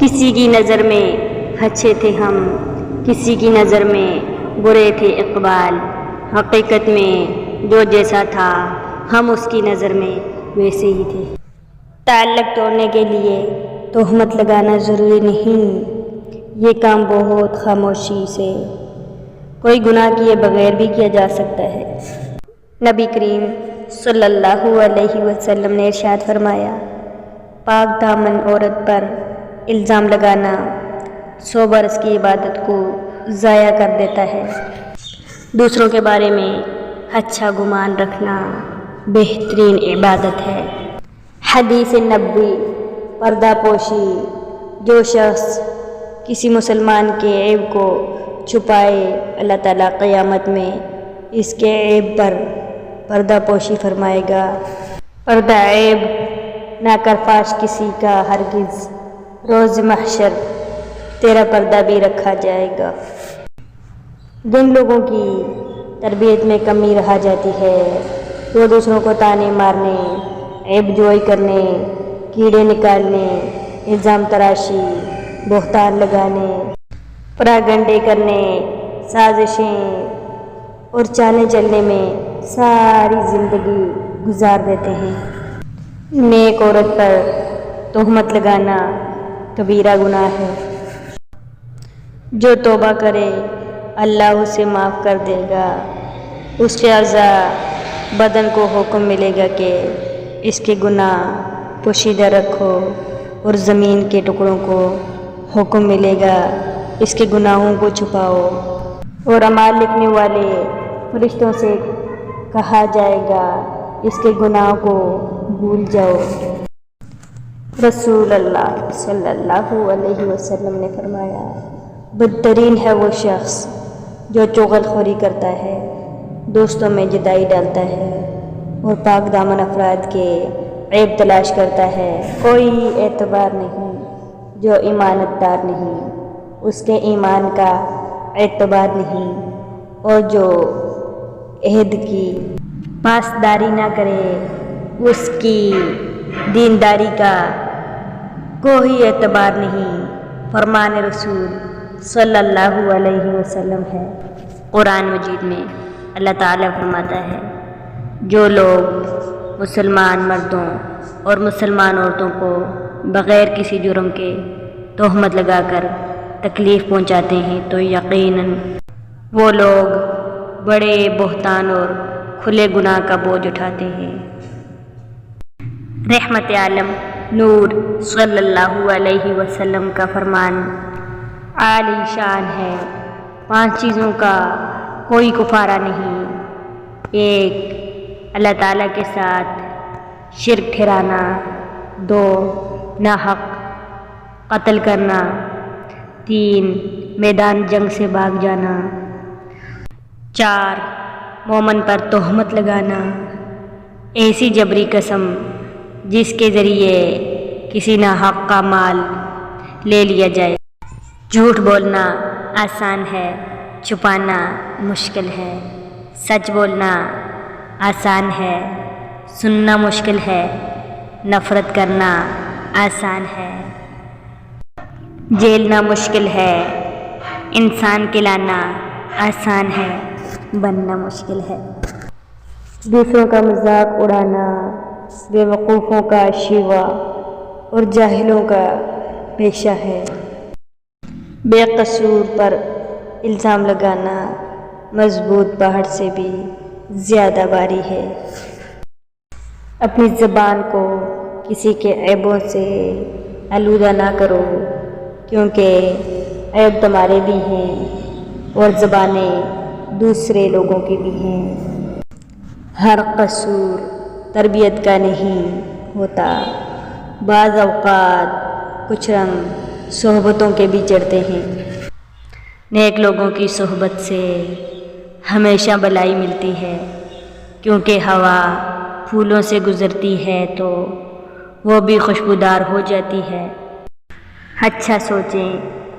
کسی کی نظر میں اچھے تھے ہم، کسی کی نظر میں برے تھے اقبال، حقیقت میں جو جیسا تھا ہم اس کی نظر میں ویسے ہی تھے۔ تعلق توڑنے کے لیے تہمت لگانا ضروری نہیں، یہ کام بہت خاموشی سے کوئی گناہ کیے بغیر بھی کیا جا سکتا ہے۔ نبی کریم صلی اللہ علیہ وسلم نے ارشاد فرمایا، پاک دامن عورت پر الزام لگانا 100 برس کی عبادت کو ضائع کر دیتا ہے۔ دوسروں کے بارے میں اچھا گمان رکھنا بہترین عبادت ہے۔ حدیث نبوی، پردہ پوشی، جو شخص کسی مسلمان کے عیب کو چھپائے اللہ تعالیٰ قیامت میں اس کے عیب پر پردہ پوشی فرمائے گا۔ پردہ عیب نہ کر فاش کسی کا ہرگز، روز محشر تیرا پردہ بھی رکھا جائے گا۔ جن لوگوں کی تربیت میں کمی رہ جاتی ہے وہ دوسروں کو طعنے مارنے، عیب جوئی کرنے، کیڑے نکالنے، الزام تراشی، بہتان لگانے، پراگنڈے کرنے، سازشیں اور چالیں چلنے میں ساری زندگی گزار دیتے ہیں۔ نیک عورت پر تہمت لگانا کبیرہ گناہ ہے۔ جو توبہ کرے اللہ اسے معاف کر دے گا۔ اس کے اعضاء بدن کو حکم ملے گا کہ اس کے گناہ پوشیدہ رکھو، اور زمین کے ٹکڑوں کو حکم ملے گا اس کے گناہوں کو چھپاؤ، اور اعمال لکھنے والے فرشتوں سے کہا جائے گا اس کے گناہ کو بھول جاؤ۔ رسول اللہ صلی اللہ علیہ وسلم نے فرمایا، بدترین ہے وہ شخص جو چغل خوری کرتا ہے، دوستوں میں جدائی ڈالتا ہے اور پاک دامن افراد کے عیب تلاش کرتا ہے۔ کوئی اعتبار نہیں جو ایمانت دار نہیں، اس کے ایمان کا اعتبار نہیں، اور جو عہد کی پاسداری نہ کرے اس کی دینداری کا کوئی اعتبار نہیں۔ فرمان رسول صلی اللہ علیہ وسلم ہے۔ قرآن مجید میں اللہ تعالیٰ فرماتا ہے، جو لوگ مسلمان مردوں اور مسلمان عورتوں کو بغیر کسی جرم کے تہمت لگا کر تکلیف پہنچاتے ہیں تو یقیناً وہ لوگ بڑے بہتان اور کھلے گناہ کا بوجھ اٹھاتے ہیں۔ رحمت عالم نور صلی اللہ علیہ وسلم کا فرمان عالی شان ہے، 5 چیزوں کا کوئی کفارہ نہیں۔ 1، اللہ تعالیٰ کے ساتھ شرک ٹھہرانا۔ 2، ناحق قتل کرنا۔ 3، میدان جنگ سے بھاگ جانا۔ 4، مومن پر تہمت لگانا، ایسی جبری قسم جس کے ذریعے کسی ناحق کا مال لے لیا جائے۔ جھوٹ بولنا آسان ہے، چھپانا مشکل ہے۔ سچ بولنا آسان ہے، سننا مشکل ہے۔ نفرت کرنا آسان ہے، جھیلنا مشکل ہے۔ انسان کہلانا آسان ہے، بننا مشکل ہے۔ دوسروں کا مذاق اڑانا بے وقوفوں کا شیوا اور جاہلوں کا پیشہ ہے۔ بے قصور پر الزام لگانا مضبوط پہاڑ سے بھی زیادہ بھاری ہے۔ اپنی زبان کو کسی کے عیبوں سے آلودہ نہ کرو، کیونکہ عیب تمہارے بھی ہیں اور زبانیں دوسرے لوگوں کی بھی ہیں۔ ہر قصور تربیت کا نہیں ہوتا، بعض اوقات کچھ رنگ صحبتوں کے بھی چڑھتے ہیں۔ نیک لوگوں کی صحبت سے ہمیشہ بھلائی ملتی ہے، کیونکہ ہوا پھولوں سے گزرتی ہے تو وہ بھی خوشبودار ہو جاتی ہے۔ اچھا سوچیں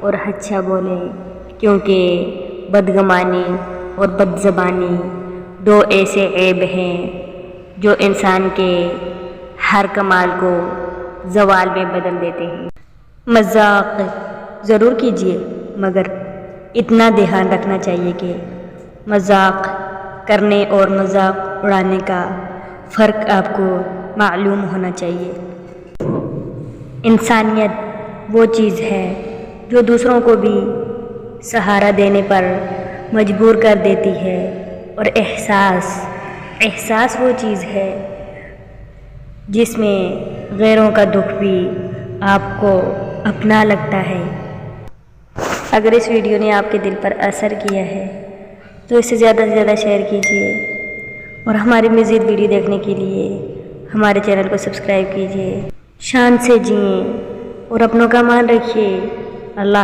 اور اچھا بولیں، کیونکہ بدگمانی اور بد زبانی 2 ایسے عیب ہیں جو انسان کے ہر کمال کو زوال میں بدل دیتے ہیں۔ مذاق ضرور کیجیے، مگر اتنا دھیان رکھنا چاہیے کہ مذاق کرنے اور مذاق اڑانے کا فرق آپ کو معلوم ہونا چاہیے۔ انسانیت وہ چیز ہے جو دوسروں کو بھی سہارا دینے پر مجبور کر دیتی ہے، اور احساس وہ چیز ہے جس میں غیروں کا دکھ بھی آپ کو اپنا لگتا ہے۔ اگر اس ویڈیو نے آپ کے دل پر اثر کیا ہے تو اسے زیادہ سے زیادہ شیئر کیجیے، اور ہماری مزید ویڈیو دیکھنے کے لیے ہمارے چینل کو سبسکرائب کیجیے۔ شان سے جئیں اور اپنوں کا مان رکھیے۔ اللہ